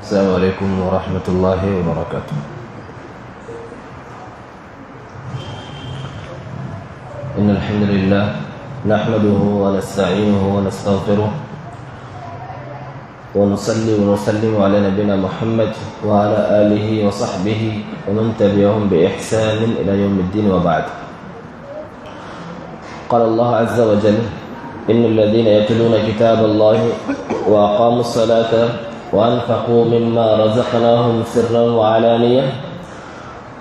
السلام علیکم ورحمۃ اللہ وبرکاتہ۔ ان الحمد للہ نحمده ونستعینه ونستغفره ونصلي ونسلم على نبينا محمد وعلى آله وصحبه ومن تبعهم بإحسان إلى يوم الدين وبعد. قال الله عز وجل: إن الذين يتلون كتاب الله وأقاموا الصلاة وأنفقوا مما رزقناهم سرا وعلانية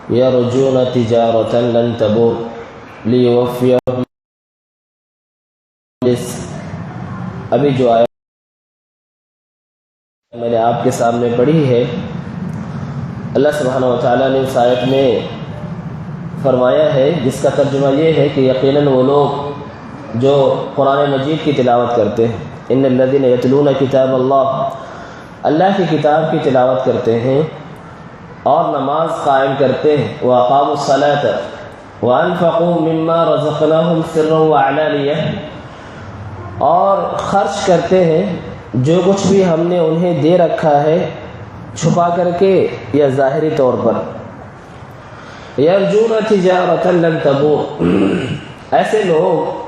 يرجون تجارة لن تبور ليوفيهم. ابھی جو آیت میں نے آپ کے سامنے پڑھی ہے، اللہ سبحانہ و تعالیٰ نے اس آیت میں فرمایا ہے، جس کا ترجمہ یہ ہے کہ یقیناً وہ لوگ جو قرآن مجید کی تلاوت کرتے ہیں، ان الذین یتلون کتاب اللہ کی کتاب کی تلاوت کرتے ہیں اور نماز قائم کرتے ہیں، واقاموا الصلاۃ وانفقوا مما رزقناهم سرا وعلانیہ، اور خرچ کرتے ہیں جو کچھ بھی ہم نے انہیں دے رکھا ہے چھپا کر کے یا ظاہری طور پر. یرجون تجارۃ لن تبور، ایسے لوگ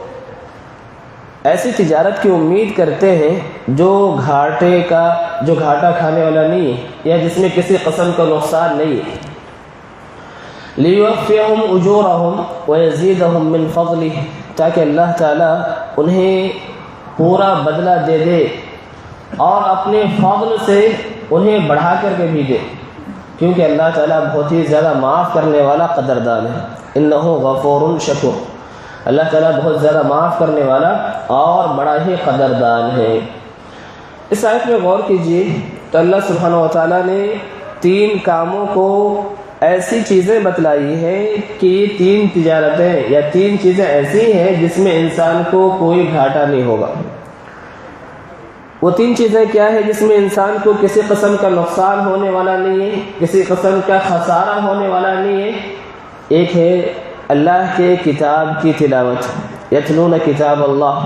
ایسی تجارت کی امید کرتے ہیں جو گھاٹا کھانے والا نہیں ہے یا جس میں کسی قسم کا نقصان نہیں ہے. لیوفیہم اجورہم ویزیدہم من فضلہ، تاکہ اللہ تعالیٰ انہیں پورا بدلہ دے دے اور اپنے فضل سے انہیں بڑھا کر کے بھی دے، کیونکہ اللہ تعالیٰ بہت ہی زیادہ معاف کرنے والا قدردان ہے. انہ غفور شکور، اللہ تعالیٰ بہت زیادہ معاف کرنے والا اور بڑا ہی قدردان ہے. اس آیت میں غور کیجیے تو اللہ سبحانہ و تعالیٰ نے 3 کاموں کو ایسی چیزیں بتلائی ہیں کہ یہ 3 تجارتیں یا 3 چیزیں ایسی ہیں جس میں انسان کو کوئی گھاٹا نہیں ہوگا. وہ 3 چیزیں کیا ہے جس میں انسان کو کسی قسم کا نقصان ہونے والا نہیں ہے، کسی قسم کا خسارہ ہونے والا نہیں ہے. ایک ہے اللہ کے کتاب کی تلاوت، یتلون کتاب اللہ.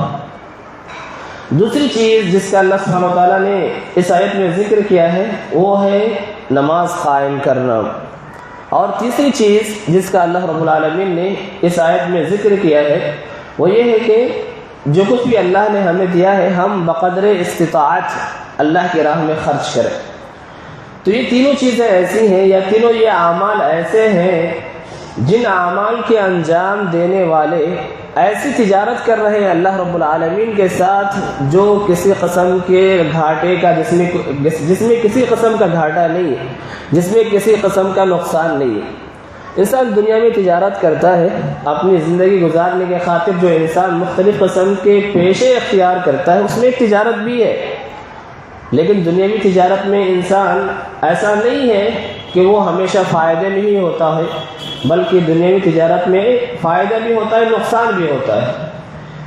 دوسری چیز جس کا اللہ سبحانہ و تعالیٰ نے اس آیت میں ذکر کیا ہے وہ ہے نماز قائم کرنا. اور تیسری چیز جس کا اللہ رب العالمین نے اس آیت میں ذکر کیا ہے وہ یہ ہے کہ جو کچھ بھی اللہ نے ہمیں دیا ہے ہم بقدر استطاعت اللہ کی راہ میں خرچ کریں. تو یہ تینوں چیزیں ایسی ہیں یا تینوں یہ اعمال ایسے ہیں جن اعمال کے انجام دینے والے ایسی تجارت کر رہے ہیں اللہ رب العالمین کے ساتھ جو کسی قسم کے گھاٹے کا جس میں کسی قسم کا گھاٹا نہیں ہے، جس میں کسی قسم کا نقصان نہیں ہے. انسان دنیا میں تجارت کرتا ہے، اپنی زندگی گزارنے کے خاطر جو انسان مختلف قسم کے پیشے اختیار کرتا ہے اس میں ایک تجارت بھی ہے. لیکن دنیاوی تجارت میں انسان ایسا نہیں ہے کہ وہ ہمیشہ فائدے میں ہی ہوتا ہے، بلکہ دنیاوی تجارت میں فائدہ بھی ہوتا ہے، نقصان بھی ہوتا ہے.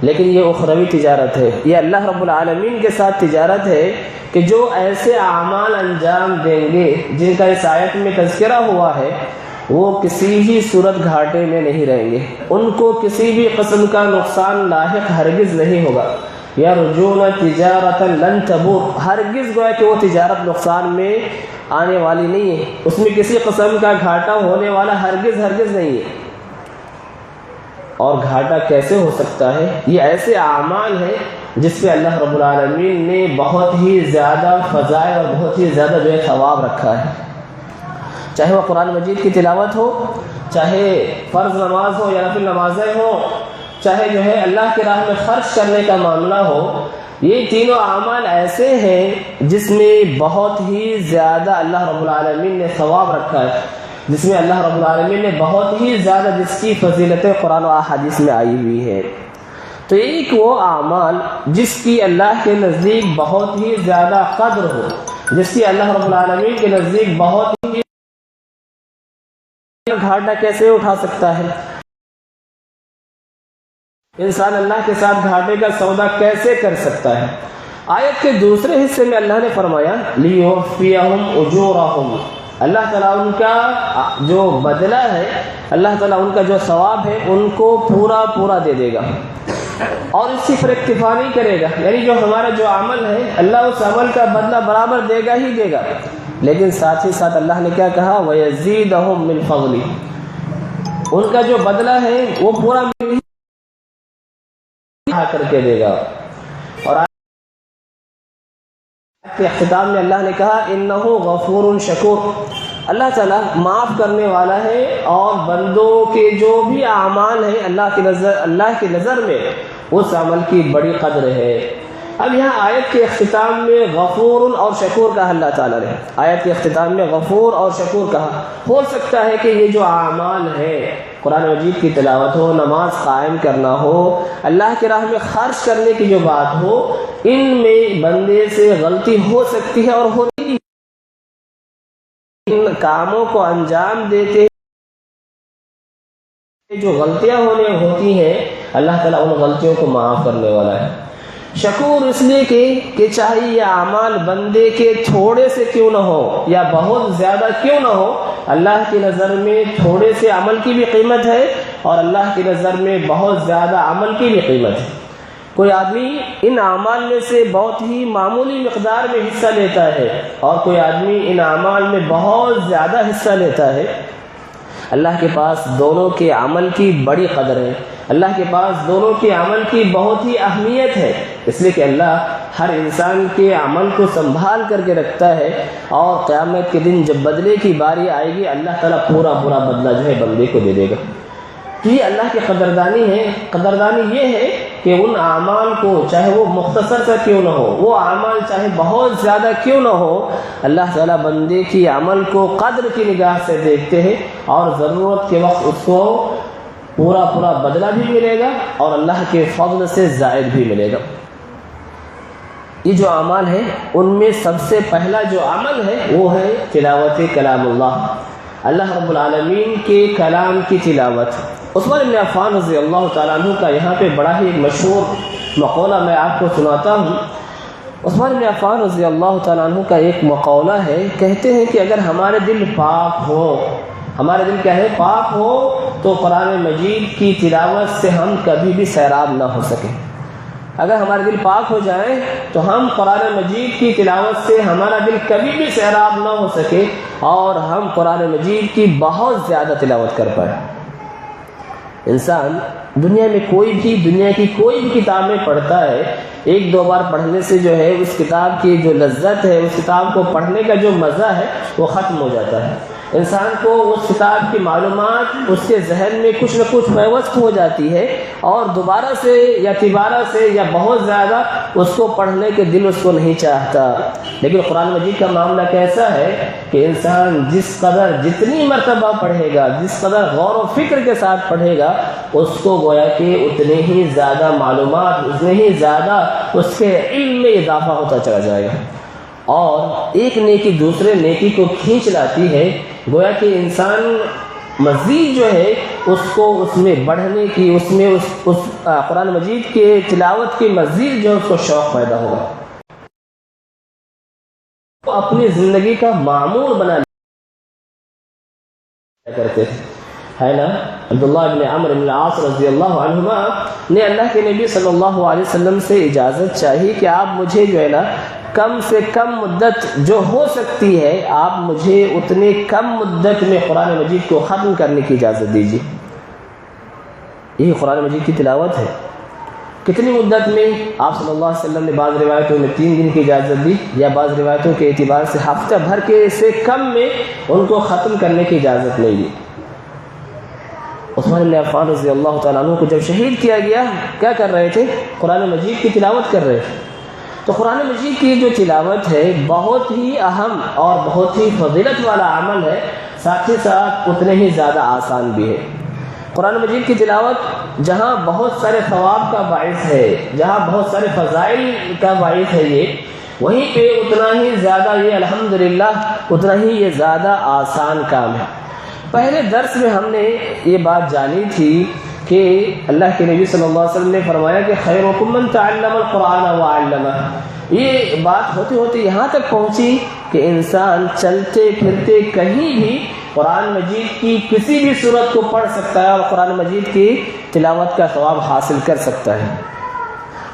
لیکن یہ اخروی تجارت ہے، یہ اللہ رب العالمین کے ساتھ تجارت ہے کہ جو ایسے اعمال انجام دیں گے جن کا اس آیت میں تذکرہ ہوا ہے وہ کسی بھی صورت گھاٹے میں نہیں رہیں گے، ان کو کسی بھی قسم کا نقصان لاحق ہرگز نہیں ہوگا. یرجون تجارۃ لن تبور، ہرگز گویا کہ وہ تجارت نقصان میں آنے والی نہیں ہے، اس میں کسی قسم کا گھاٹا ہونے والا ہرگز نہیں ہے. اور گھاٹا کیسے ہو سکتا ہے؟ یہ ایسے اعمال ہیں جس پہ اللہ رب العالمین نے بہت ہی زیادہ فضائل اور بہت ہی زیادہ جو ہے ثواب رکھا ہے. چاہے وہ قرآن مجید کی تلاوت ہو، چاہے فرض نماز ہو یا نفل نمازیں ہوں، چاہے جو ہے اللہ کی راہ میں خرچ کرنے کا معاملہ ہو، یہ تینوں اعمال ایسے ہیں جس میں بہت ہی زیادہ اللہ رب العالمین نے ثواب رکھا ہے، جس میں اللہ رب العالمین نے بہت ہی زیادہ جس کی فضیلتیں قرآن و احادیث میں آئی ہوئی ہیں. تو ایک وہ اعمال جس کی اللہ کے نزدیک بہت ہی زیادہ قدر ہو، جس کی اللہ رب العالمین کے نزدیک بہت ہی گھاٹا کیسے اٹھا سکتا ہے؟ انسان اللہ کے ساتھ گھاٹے کا سودا کیسے کر سکتا ہے؟ آیت کے دوسرے حصے میں اللہ نے فرمایا لیوفیہم اجورہم، اللہ تعالیٰ ان کا جو بدلہ ہے، اللہ تعالیٰ ان کا جو ثواب ہے ان کو پورا دے دے گا. اور اسی پر اکتفا نہیں کرے گا، یعنی جو ہمارا جو عمل ہے اللہ اس عمل کا بدلہ برابر دے گا ہی دے گا، لیکن ساتھ ہی ساتھ اللہ نے کیا کہا وَيَزِيدَهُم مِّن فَضْلِهِ، ان کا جو بدلہ ہے وہ پورا کر کے دے گا۔ اور کے اختتام میں اللہ نے کہا انه غفور شکور، اللہ تعالیٰ معاف کرنے والا ہے اور بندوں کے جو بھی اعمال ہیں اللہ کی نظر میں اس عمل کی بڑی قدر ہے۔ اب یہاں آیت کے اختتام میں غفور اور شکور کہا اللہ تعالیٰ نے، آیت کے اختتام میں غفور اور شکور کہا۔ ہو سکتا ہے کہ یہ جو اعمال ہے، قرآن مجید کی تلاوت ہو، نماز قائم کرنا ہو، اللہ کی راہ میں خرچ کرنے کی جو بات ہو، ان میں بندے سے غلطی ہو سکتی ہے اور ہوتی ہے، ان کاموں کو انجام دیتے جو غلطیاں ہوتی ہیں اللہ تعالیٰ ان غلطیوں کو معاف کرنے والا ہے۔ شکور اس لیے کہ چاہے یہ اعمال بندے کے تھوڑے سے کیوں نہ ہو یا بہت زیادہ کیوں نہ ہو، اللہ کی نظر میں تھوڑے سے عمل کی بھی قیمت ہے اور اللہ کی نظر میں بہت زیادہ عمل کی بھی قیمت ہے۔ کوئی آدمی ان اعمال میں سے بہت ہی معمولی مقدار میں حصہ لیتا ہے اور کوئی آدمی ان اعمال میں بہت زیادہ حصہ لیتا ہے، اللہ کے پاس دونوں کے عمل کی بڑی قدر ہے، اللہ کے پاس دونوں کے عمل کی بہت ہی اہمیت ہے، اس لیے کہ اللہ ہر انسان کے عمل کو سنبھال کر کے رکھتا ہے، اور قیامت کے دن جب بدلے کی باری آئے گی اللہ تعالیٰ پورا بدلہ جو ہے بندے کو دے دے گا۔ یہ اللہ کی قدردانی ہے۔ قدردانی یہ ہے کہ ان اعمال کو چاہے وہ مختصر سا کیوں نہ ہو، وہ اعمال چاہے بہت زیادہ کیوں نہ ہو، اللہ تعالیٰ بندے کی عمل کو قدر کی نگاہ سے دیکھتے ہیں اور ضرورت کے وقت اس کو پورا بدلہ بھی ملے گا اور اللہ کے فضل سے زائد بھی ملے گا۔ یہ جو اعمال ہیں ان میں سب سے پہلا جو عمل ہے وہ ہے تلاوت کلام اللہ رب العالمین کے کلام کی تلاوت۔ عثمان بن عفان رضی اللہ تعالیٰ عنہ کا یہاں پہ بڑا ہی مشہور مقولہ میں آپ کو سناتا ہوں۔ عثمان بن عفان رضی اللہ تعالیٰ عنہ کا ایک مقولہ ہے، کہتے ہیں کہ اگر ہمارے دل پاک ہو، ہمارے دل کیا ہے پاک ہو، تو قرآن مجید کی تلاوت سے ہم کبھی بھی سیراب نہ ہو سکیں۔ اگر ہمارے دل پاک ہو جائیں تو ہم قرآن مجید کی تلاوت سے ہمارا دل کبھی بھی سیراب نہ ہو سکے اور ہم قرآن مجید کی بہت زیادہ تلاوت کر پائیں۔ انسان دنیا کی کوئی بھی کتابیں پڑھتا ہے، ایک دو بار پڑھنے سے جو ہے اس کتاب کی جو لذت ہے، اس کتاب کو پڑھنے کا جو مزہ ہے وہ ختم ہو جاتا ہے۔ انسان کو اس کتاب کی معلومات اس کے ذہن میں کچھ نہ کچھ پیوست ہو جاتی ہے اور دوبارہ سے یا تیبارہ سے یا بہت زیادہ اس کو پڑھنے کے دل اس کو نہیں چاہتا۔ لیکن قرآن مجید کا معاملہ کیسا ہے کہ انسان جتنی مرتبہ پڑھے گا، جس قدر غور و فکر کے ساتھ پڑھے گا، اس کو گویا کہ اتنے ہی زیادہ معلومات، اتنے ہی زیادہ اس کے علم میں اضافہ ہوتا چلا جائے گا اور ایک نیکی دوسرے نیکی کو کھینچ لاتی ہے۔ گویا کہ انسان مزید جو ہے اس کو اس میں بڑھنے کی، اس میں اس قرآن مجید کے تلاوت کی مزید جو اس کو شوق پیدا ہوگا، وہ اپنی زندگی کا معمول بنا کرتے ہے نا۔ عبداللہ بن عمرو بن العاص رضی اللہ عنہما نے اللہ کے نبی صلی اللہ علیہ وسلم سے اجازت چاہی کہ آپ مجھے جو ہے نا کم سے کم مدت جو ہو سکتی ہے، آپ مجھے اتنے کم مدت میں قرآن مجید کو ختم کرنے کی اجازت دیجیے۔ یہی قرآن مجید کی تلاوت ہے۔ کتنی مدت میں؟ آپ صلی اللہ علیہ وسلم نے بعض روایتوں میں 3 دن کی اجازت دی، یا بعض روایتوں کے اعتبار سے ہفتہ بھر کے سے کم میں ان کو ختم کرنے کی اجازت نہیں دی۔ عثمان بن عفان رضی اللہ تعالیٰ عنہ کو جب شہید کیا گیا، کیا کر رہے تھے؟ قرآن مجید کی تلاوت کر رہے تھے۔ تو قرآن مجید کی جو تلاوت ہے بہت ہی اہم اور بہت ہی فضیلت والا عمل ہے، ساتھ ہی ساتھ اتنے ہی زیادہ آسان بھی ہے۔ قرآن مجید کی تلاوت جہاں بہت سارے ثواب کا باعث ہے، جہاں بہت سارے فضائل کا باعث ہے، وہیں پہ اتنا ہی زیادہ یہ الحمدللہ اتنا ہی یہ زیادہ آسان کام ہے۔ پہلے درس میں ہم نے یہ بات جانی تھی کہ اللہ کے نبی صلی اللہ علیہ وسلم نے فرمایا کہ خیرکم من تعلم القرآن وعلمہ۔ یہ بات ہوتے ہوتے یہاں تک پہنچی کہ انسان چلتے پھرتے کہیں بھی قرآن مجید کی کسی بھی صورت کو پڑھ سکتا ہے اور قرآن مجید کی تلاوت کا ثواب حاصل کر سکتا ہے۔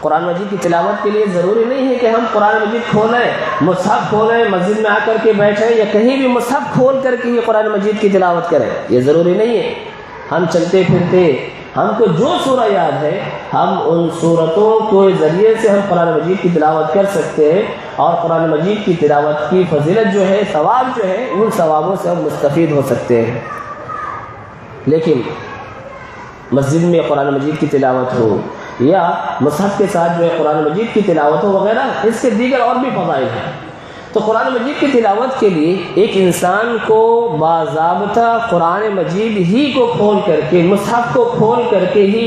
قرآن مجید کی تلاوت کے لیے ضروری نہیں ہے کہ ہم قرآن مجید کھولیں، مصحف کھولیں، مسجد میں آ کر کے بیٹھیں یا کہیں بھی مصحف کھول کر کے یہ قرآن مجید کی تلاوت کریں، یہ ضروری نہیں ہے۔ ہم چلتے پھرتے ہم کو جو سورہ یاد ہے ہم ان سورتوں کے ذریعے سے ہم قرآن مجید کی تلاوت کر سکتے ہیں، اور قرآن مجید کی تلاوت کی فضیلت جو ہے، ثواب جو ہے، ان ثوابوں سے ہم مستفید ہو سکتے ہیں۔ لیکن مسجد میں قرآن مجید کی تلاوت ہو یا مصحف کے ساتھ جو ہے قرآن مجید کی تلاوت ہو وغیرہ، اس کے دیگر اور بھی فضائل ہیں۔ تو قرآن مجید کی تلاوت کے لیے ایک انسان کو باضابطہ قرآن مجید ہی کو کھول کر کے، مصحف کو کھول کر کے ہی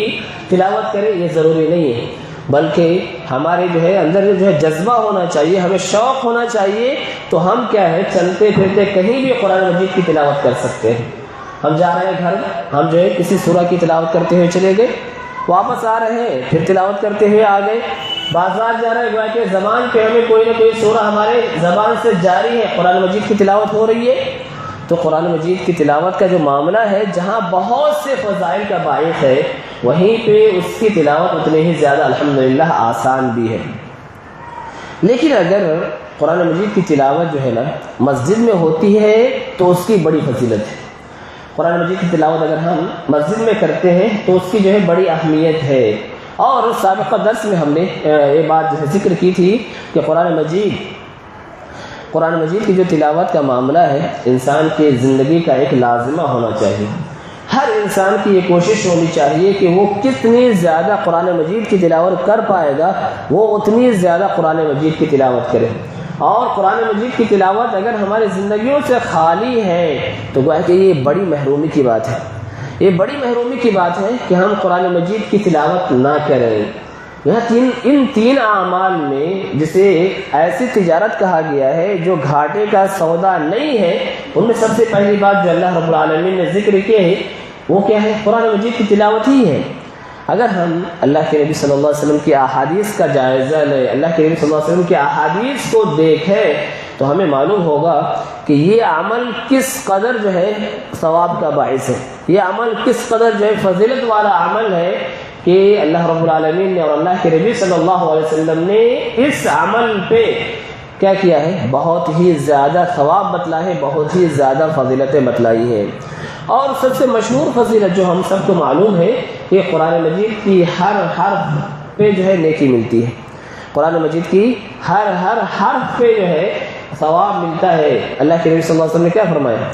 تلاوت کرے، یہ ضروری نہیں ہے، بلکہ ہمارے جو ہے اندر جو ہے جذبہ ہونا چاہیے، ہمیں شوق ہونا چاہیے، تو ہم کیا ہے چلتے پھرتے کہیں بھی قرآن مجید کی تلاوت کر سکتے ہیں۔ ہم جا رہے ہیں گھر، ہم جو ہے کسی سورہ کی تلاوت کرتے ہوئے چلے گئے، واپس آ رہے ہیں پھر تلاوت کرتے ہوئے آ گئے، بازار جا رہے ہیں، گویا کہ زبان پہ ہمیں کوئی نہ کوئی سورہ ہمارے زبان سے جاری ہے، قرآن مجید کی تلاوت ہو رہی ہے۔ تو قرآن مجید کی تلاوت کا جو معاملہ ہے، جہاں بہت سے فضائل کا باعث ہے، وہیں پہ اس کی تلاوت اتنے ہی زیادہ الحمدللہ آسان بھی ہے۔ لیکن اگر قرآن مجید کی تلاوت جو ہے نا مسجد میں ہوتی ہے تو اس کی بڑی فضیلت ہے۔ قرآن مجید کی تلاوت اگر ہم مسجد میں کرتے ہیں تو اس کی جو ہے بڑی اہمیت ہے، اور سابقہ درس میں ہم نے یہ بات جو ہے ذکر کی تھی کہ قرآن مجید کی جو تلاوت کا معاملہ ہے، انسان کی زندگی کا ایک لازمہ ہونا چاہیے۔ ہر انسان کی یہ کوشش ہونی چاہیے کہ وہ کتنی زیادہ قرآن مجید کی تلاوت کر پائے گا، وہ اتنی زیادہ قرآن مجید کی تلاوت کرے۔ اور قرآن مجید کی تلاوت اگر ہماری زندگیوں سے خالی ہے تو گویا کہ یہ بڑی محرومی کی بات ہے، یہ بڑی محرومی کی بات ہے کہ ہم قرآن مجید کی تلاوت نہ کریں۔ یہاں ان تین اعمال میں جسے ایسی تجارت کہا گیا ہے جو گھاٹے کا سودا نہیں ہے، ان میں سب سے پہلی بات جو اللہ رب العالمین نے ذکر کی ہے وہ کیا ہے؟ قرآن مجید کی تلاوت ہی ہے۔ اگر ہم اللہ کے نبی صلی اللہ علیہ وسلم کی احادیث کا جائزہ لیں، اللہ کے نبی صلی اللہ علیہ وسلم کی احادیث کو دیکھیں، تو ہمیں معلوم ہوگا کہ یہ عمل کس قدر جو ہے ثواب کا باعث ہے، یہ عمل کس قدر جو ہے فضیلت والا عمل ہے، کہ اللہ رب العالمین نے اور اللہ کے نبی صلی اللہ علیہ وسلم نے اس عمل پہ کیا کیا ہے؟ بہت ہی زیادہ ثواب بتلا ہے، بہت ہی زیادہ فضیلتیں بتلائی ہیں۔ اور سب سے مشہور فضیلت جو ہم سب کو معلوم ہے کہ قرآن مجید کی ہر حرف پہ جو ہے نیکی ملتی ہے، قرآن مجید کی ہر حرف پہ جو ہے ثواب ملتا ہے۔ اللہ کے نبی صلی اللہ علیہ وسلم نے کیا فرمایا؟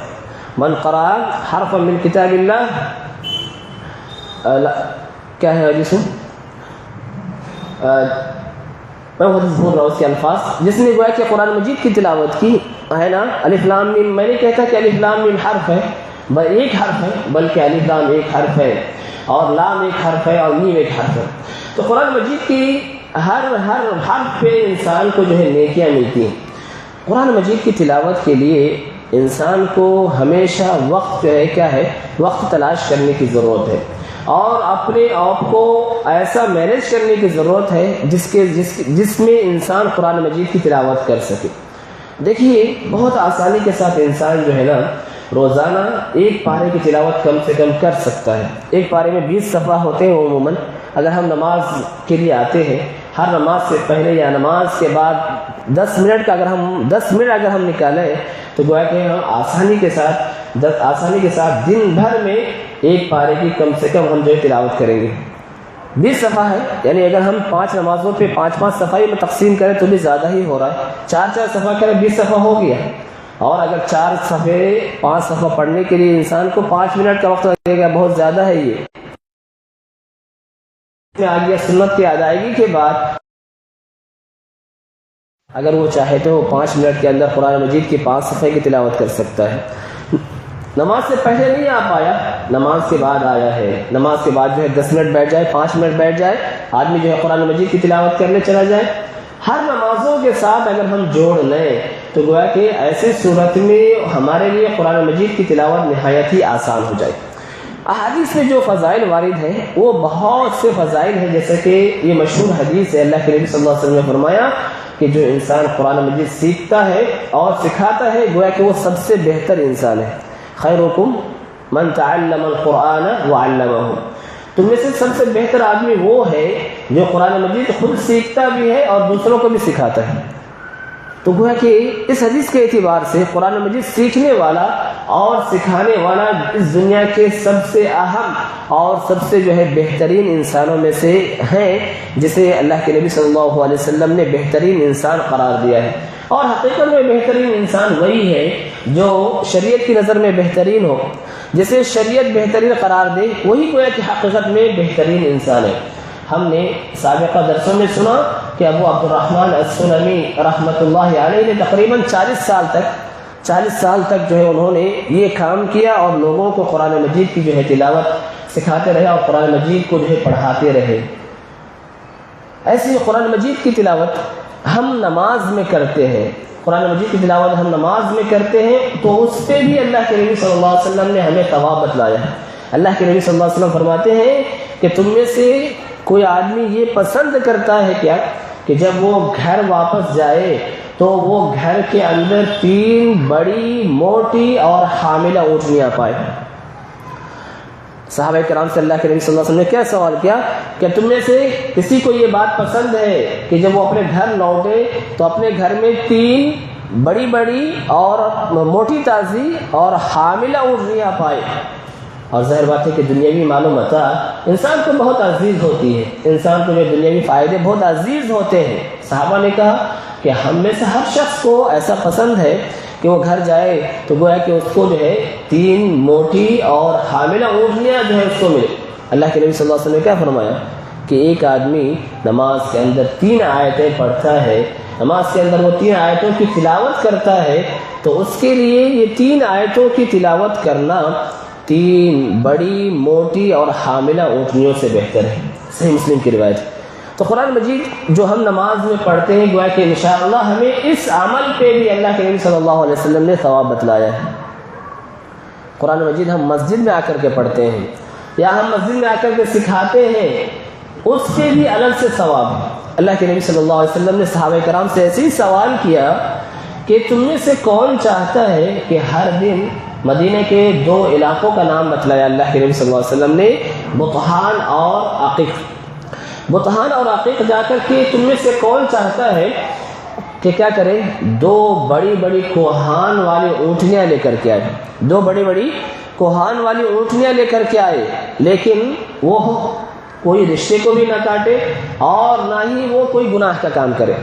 من قرأ حرفا من کتاب اللہ، کیا ہے حدیث؟ میں وہ بھول رہا ہوں اس کے الفاظ، جس نے گویا کہ قرآن مجید کی تلاوت کی ہے نا، الف لام میم، میں نہیں کہتا کہ الف لام میم حرف ہے، ایک حرف ہے، بلکہ الف لام ایک حرف ہے، اور لام ایک حرف ہے، اور میم ایک حرف ہے۔ تو قرآن مجید کی ہر حرف پہ انسان کو جو ہے نیکیاں ملتی ہیں۔ قرآن مجید کی تلاوت کے لیے انسان کو ہمیشہ وقت جو ہے کیا ہے؟ وقت تلاش کرنے کی ضرورت ہے، اور اپنے آپ کو ایسا مینیج کرنے کی ضرورت ہے جس میں انسان قرآن مجید کی تلاوت کر سکے۔ دیکھیے بہت آسانی کے ساتھ انسان جو ہے نا روزانہ ایک پارے کی تلاوت کم سے کم کر سکتا ہے۔ ایک پارے میں 20 صفحہ ہوتے ہیں عموماً۔ اگر ہم نماز کے لیے آتے ہیں، ہر نماز سے پہلے یا نماز کے بعد 10 منٹ اگر ہم نکالیں تو گویا کہ ہم آسانی کے ساتھ دن بھر میں ایک پارے کی کم سے کم ہم جو ہے تلاوت کریں گے۔ 20 صفحہ ہے، یعنی اگر ہم 5 نمازوں پہ 5 صفحے میں تقسیم کریں تو بھی زیادہ ہی ہو رہا ہے۔ 4 صفحہ کریں 20 صفحہ ہو گیا، اور اگر 4 صفحے 5 صفحہ پڑھنے کے لیے انسان کو 5 منٹ کا وقت لگے گا، بہت زیادہ ہے۔ یہ آ گیا سنت کی ادائیگی کے بعد اگر وہ چاہے تو 5 منٹ کے اندر قرآن مجید کی 5 صفحے کی تلاوت کر سکتا ہے۔ نماز سے پہلے نہیں آ پایا، نماز کے بعد آیا ہے، نماز کے بعد جو ہے 10 منٹ بیٹھ جائے، 5 منٹ بیٹھ جائے، آدمی جو ہے قرآن مجید کی تلاوت کرنے چلا جائے۔ ہر نمازوں کے ساتھ اگر ہم جوڑ لیں تو گویا کہ ایسے صورت میں ہمارے لیے قرآن مجید کی تلاوت نہایت ہی آسان ہو جائے۔ احادیث میں جو فضائل وارد ہیں وہ بہت سے فضائل ہیں، جیسے کہ یہ مشہور حدیث ہے، اللہ کے نبی صلی اللہ علیہ وسلم نے فرمایا کہ جو انسان قرآن مجید سیکھتا ہے اور سکھاتا ہے گویا کہ وہ سب سے بہتر انسان ہے۔ خیرکم من تعلم القرآن وعلمہ، تم میں سے سب سے بہتر آدمی وہ ہے جو قرآن مجید خود سیکھتا بھی ہے اور دوسروں کو بھی سکھاتا ہے۔ تو گویا کہ اس حدیث کے اعتبار سے قرآن مجید سیکھنے والا اور سکھانے والا اس دنیا کے سب سے اہم اور سب سے جو ہے بہترین انسانوں میں سے ہیں، جسے اللہ کے نبی صلی اللہ علیہ وسلم نے بہترین انسان قرار دیا ہے۔ اور حقیقت میں بہترین انسان وہی ہے جو شریعت کی نظر میں بہترین ہو، جسے شریعت بہترین قرار دے وہی گویا کہ حقیقت میں بہترین انسان ہے۔ ہم نے سابقہ درسوں میں سنا کہ ابو عبد الرحمن السلمی رحمۃ اللہ علیہ نے تقریباً 40 سال تک جو ہے انہوں نے یہ کام کیا اور لوگوں کو قرآن مجید کی جو ہے تلاوت سکھاتے رہے اور قرآن مجید کو جو ہے پڑھاتے رہے۔ ایسی قرآن مجید کی تلاوت ہم نماز میں کرتے ہیں، قرآن مجید کی تلاوت ہم نماز میں کرتے ہیں تو اس پہ بھی اللہ کے نبی صلی اللہ علیہ وسلم نے ہمیں ثواب بتلایا ہے۔ اللہ کے نبی صلی اللہ علیہ وسلم فرماتے ہیں کہ تم میں سے کوئی آدمی یہ پسند کرتا ہے کیا کہ جب وہ گھر واپس جائے تو وہ گھر کے اندر 3 بڑی موٹی اور حاملہ اونٹنیاں پائے۔ صحابہ کرام سے اللہ کے نبی صلی اللہ علیہ وسلم نے کیا سوال کیا کہ تم میں سے کسی کو یہ بات پسند ہے کہ جب وہ اپنے گھر لوٹے تو اپنے گھر میں 3 بڑی اور موٹی تازی اور حاملہ اونٹنیاں پائے؟ اور ظاہر بات ہے کہ دنیاوی معلومات انسان کو بہت عزیز ہوتی ہے، انسان کو جو دنیاوی فائدے بہت عزیز ہوتے ہیں۔ صحابہ نے کہا کہ ہم میں سے ہر شخص کو ایسا پسند ہے کہ وہ گھر جائے تو گویا کہ اس کو جو ہے 3 موٹی اور حاملہ اونٹنیاں جو ہے اس کو ملے۔ اللہ کے نبی صلی اللہ علیہ وسلم نے کیا فرمایا کہ ایک آدمی نماز کے اندر 3 آیتیں پڑھتا ہے، نماز کے اندر وہ 3 آیتوں کی تلاوت کرتا ہے تو اس کے لیے یہ 3 آیتوں کی تلاوت کرنا 3 بڑی موٹی اور حاملہ اونٹنیوں سے بہتر ہے۔ صحیح مسلم کی روایت۔ تو قرآن مجید جو ہم نماز میں پڑھتے ہیں گویا کہ انشاءاللہ ہمیں اس عمل پہ بھی اللہ کے نبی صلی اللہ علیہ وسلم نے ثواب بتلایا ہے۔ قرآن مجید ہم مسجد میں آ کر کے پڑھتے ہیں یا ہم مسجد میں آ کر کے سکھاتے ہیں، اس کے بھی الگ سے ثواب ہے۔ اللہ کے نبی صلی اللہ علیہ وسلم نے صحابہ کرام سے ایسے ہی سوال کیا کہ تم میں سے کون چاہتا ہے کہ ہر دن مدینہ کے 2 علاقوں کا نام بتلایا اللہ کے نبی صلی اللہ علیہ وسلم نے، بطحان اور عقیق۔ بطحان اور عقیق جا کر کے تم میں سے کون چاہتا ہے کہ کیا کرے؟ 2 بڑی کوہان والی اونٹنیاں لے کر کے آئے، 2 بڑی کوہان والی اونٹنیاں لے کر کے آئے، لیکن وہ کوئی رشتے کو بھی نہ کاٹے اور نہ ہی وہ کوئی گناہ کا کام کرے،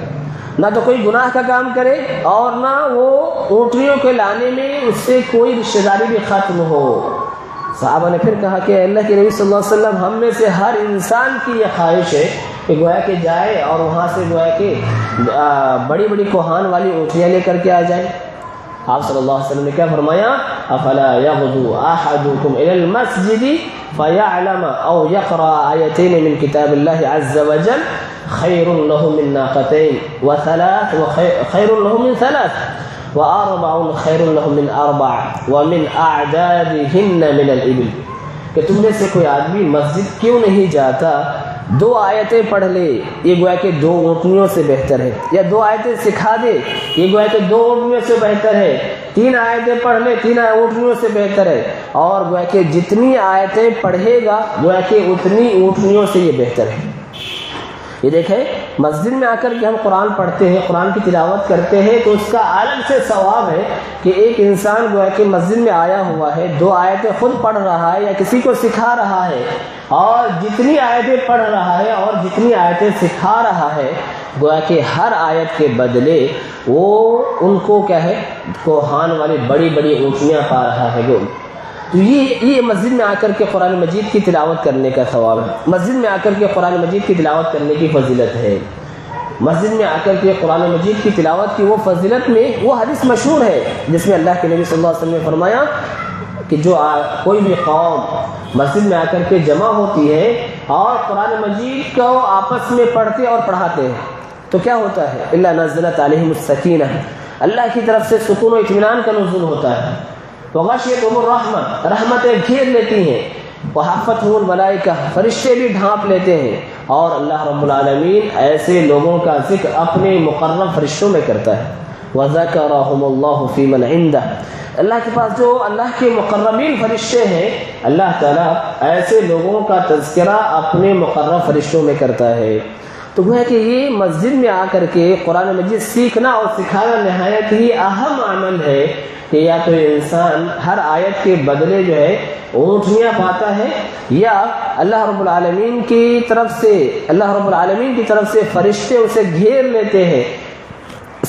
نہ تو کوئی گناہ کا کام کرے اور نہ وہ اونٹنیوں کے لانے میں اس سے کوئی رشتہ داری بھی ختم ہو۔ صحابہ نے پھر کہا کہ اللہ کے نبی صلی اللہ علیہ وسلم ہم میں سے ہر انسان کی یہ خواہش ہے کہ گویا کہ جائے اور وہاں سے گویا کہ بڑی کوہان والی اونٹنیاں لے کر کے آ جائے۔ آپ صلی اللہ علیہ وسلم نے کیا فرمایا؟ افلا یغدو احدکم الی المسجد فیعلم او یقرأ آیتین من کتاب اللہ عز وجل خیر له من ناقتین وثلاث خیر له من 3 واربع خیر له من 4 ومن اعدادهن من الابل، کہ تم میں سے کوئی آدمی مسجد کیوں نہیں جاتا 2 آیتیں پڑھ لے، یہ گویا کہ 2 اونٹنیوں سے بہتر ہے، یا 2 آیتیں سکھا دے، یہ گویا کہ 2 اونٹنیوں سے بہتر ہے، 3 آیتیں پڑھ لے 3 اونٹنیوں سے بہتر ہے، اور گویا کہ جتنی آیتیں پڑھے گا گویا کہ اتنی اونٹنیوں سے یہ بہتر ہے۔ یہ دیکھیں مسجد میں آ کر کے ہم قرآن پڑھتے ہیں، قرآن کی تلاوت کرتے ہیں تو اس کا الگ سے ثواب ہے کہ ایک انسان گویا کہ مسجد میں آیا ہوا ہے، 2 آیتیں خود پڑھ رہا ہے یا کسی کو سکھا رہا ہے، اور جتنی آیتیں پڑھ رہا ہے اور جتنی آیتیں سکھا رہا ہے گویا کہ ہر آیت کے بدلے وہ ان کو کیا ہے کوہان والی بڑی اونٹنیاں پا رہا ہے۔ تو یہ مسجد میں آ کر کے قرآن مجید کی تلاوت کرنے کا ثواب ہے، مسجد میں آ کر کے قرآن مجید کی تلاوت کرنے کی فضیلت ہے۔ مسجد میں آ کر کے قرآن مجید کی تلاوت کی وہ فضیلت میں وہ حدیث مشہور ہے جس میں اللہ کے نبی صلی اللہ علیہ وسلم نے فرمایا کہ جو کوئی بھی قوم مسجد میں آ کر کے جمع ہوتی ہے اور قرآن مجید کو آپس میں پڑھتے اور پڑھاتے ہیں تو کیا ہوتا ہے؟ الا نزلت علیہم السکینہ، اللہ کی طرف سے سکون و اطمینان کا نزول ہوتا ہے، وغشیتہم الرحمہ، رحمتیں گھیر لیتی ہیں، وحفتہم الملائکہ، فرشتے بھی ڈھانپ لیتے ہیں، اور اللہ رب العالمین ایسے لوگوں کا ذکر اپنے مقرب فرشتوں میں کرتا ہے۔ وذکرہم اللہ فی من عندہ، اللہ کے پاس جو اللہ کے مقربین فرشتے ہیں، اللہ تعالیٰ ایسے لوگوں کا تذکرہ اپنے مقرب فرشتوں میں کرتا ہے۔ تو وہ ہے کہ یہ مسجد میں آ کر کے قرآن مجید سیکھنا اور سکھانا نہایت ہی اہم عمل ہے کہ یا تو انسان ہر آیت کے بدلے جو ہے اونٹنیاں پاتا ہے، یا اللہ رب العالمین کی طرف سے فرشتے اسے گھیر لیتے ہیں،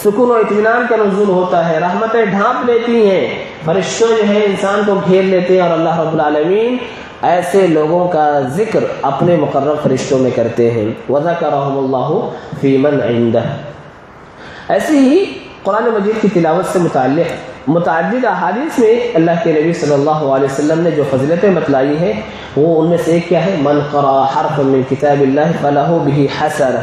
سکون و اطمینان کا نزول ہوتا ہے، رحمتیں ڈھانپ لیتی ہیں، فرشتوں جو ہے انسان کو گھیر لیتے ہیں، اور اللہ رب العالمین ایسے لوگوں کا ذکر اپنے مقرب فرشتوں میں کرتے ہیں۔ وَذَكَرَهُمُ اللَّهُ فِي مَنْ عِنْدَهُ۔ ایسے ہی قرآن مجید کی تلاوت سے متعلق متعدد احادیث میں اللہ کے نبی صلی اللہ علیہ وسلم نے جو فضیلتیں بتلائی ہیں، وہ ان میں سے ایک کیا ہے؟ من قرأ حرفا من کتاب اللہ فلہ بہ حسنہ۔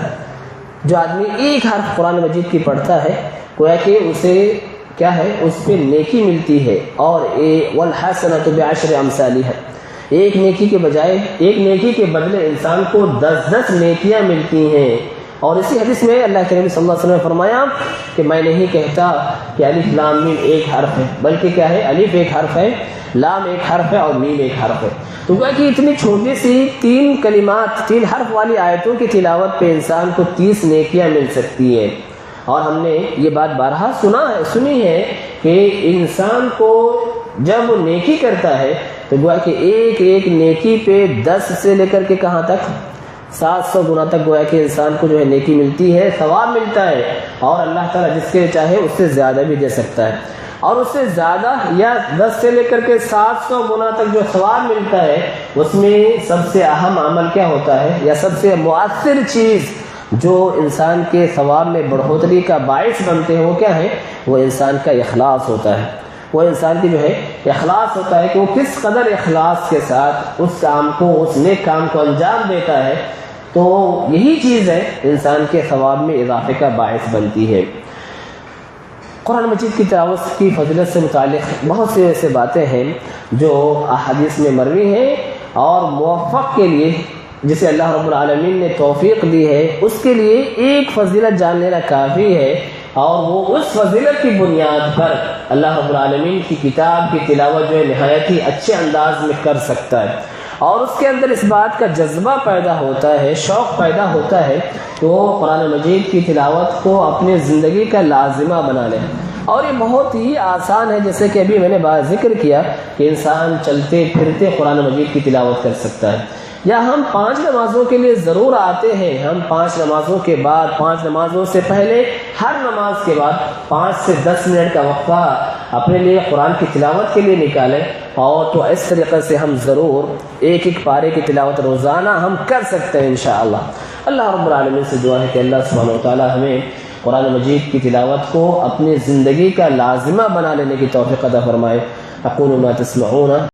جو آدمی ایک حرف قرآن مجید کی پڑھتا ہے، گویا کہ اسے کیا ہے؟ اس پہ نیکی ملتی ہے، اور والحسنۃ بعشر امثالها، ایک نیکی کے بجائے ایک نیکی کے بدلے انسان کو 10 نیکیاں ملتی ہیں۔ اور اسی حدیث میں اللہ کے نبی صلی اللہ علیہ وسلم نے فرمایا کہ میں نہیں کہتا کہ الف لام میم ایک حرف ہے، بلکہ کیا ہے؟ الف ایک حرف ہے، لام ایک حرف ہے، اور میم ایک حرف ہے۔ تو کیا کہ اتنی چھوٹی سی 3 کلمات 3 حرف والی آیتوں کی تلاوت پہ انسان کو 30 نیکیاں مل سکتی ہیں۔ اور ہم نے یہ بات بارہا سنی ہے کہ انسان کو جب وہ نیکی کرتا ہے تو گویا کہ ایک نیکی پہ 10 سے لے کر کے کہاں تک 700 گنا تک گویا کہ انسان کو جو ہے نیکی ملتی ہے، ثواب ملتا ہے، اور اللہ تعالیٰ جس کے چاہے اس سے زیادہ بھی دے سکتا ہے۔ اور اس سے زیادہ یا 10 سے لے کر کے 700 گنا تک جو ثواب ملتا ہے، اس میں سب سے اہم عمل کیا ہوتا ہے، یا سب سے مؤثر چیز جو انسان کے ثواب میں بڑھوتری کا باعث بنتے ہیں، وہ کیا ہے؟ وہ انسان کا اخلاص ہوتا ہے۔ وہ انسان کی جو ہے اخلاص ہوتا ہے کہ وہ کس قدر اخلاص کے ساتھ اس کام کو، اس نیک کام کو انجام دیتا ہے، تو یہی چیز ہے انسان کے ثواب میں اضافے کا باعث بنتی ہے۔ قرآن مجید کی تلاوت کی فضیلت سے متعلق بہت سی ایسے باتیں ہیں جو احادیث میں مروی ہیں، اور موفق کے لیے جسے اللہ رب العالمین نے توفیق دی ہے، اس کے لیے ایک فضیلت جان لینا کافی ہے، اور وہ اس فضیلت کی بنیاد پر اللہ رب العالمین کی کتاب کی تلاوت جو ہے نہایت ہی اچھے انداز میں کر سکتا ہے، اور اس کے اندر اس بات کا جذبہ پیدا ہوتا ہے، شوق پیدا ہوتا ہے کہ وہ قرآن مجید کی تلاوت کو اپنے زندگی کا لازمہ بنا لے۔ اور یہ بہت ہی آسان ہے، جیسے کہ ابھی میں نے ذکر کیا کہ انسان چلتے پھرتے قرآن مجید کی تلاوت کر سکتا ہے، یا ہم 5 نمازوں کے لیے ضرور آتے ہیں، ہم 5 نمازوں کے بعد، 5 نمازوں سے پہلے، ہر نماز کے بعد 5 سے 10 منٹ کا وقفہ اپنے لیے قرآن کی تلاوت کے لیے نکالیں، اور تو اس طریقے سے ہم ضرور ایک پارے کی تلاوت روزانہ ہم کر سکتے ہیں انشاءاللہ۔ اللہ رب العالمین سے دعا ہے کہ اللہ سبحانہ وتعالی ہمیں قرآن مجید کی تلاوت کو اپنی زندگی کا لازمہ بنا لینے کی توفیق عطا فرمائے۔ اقول ما تسمعون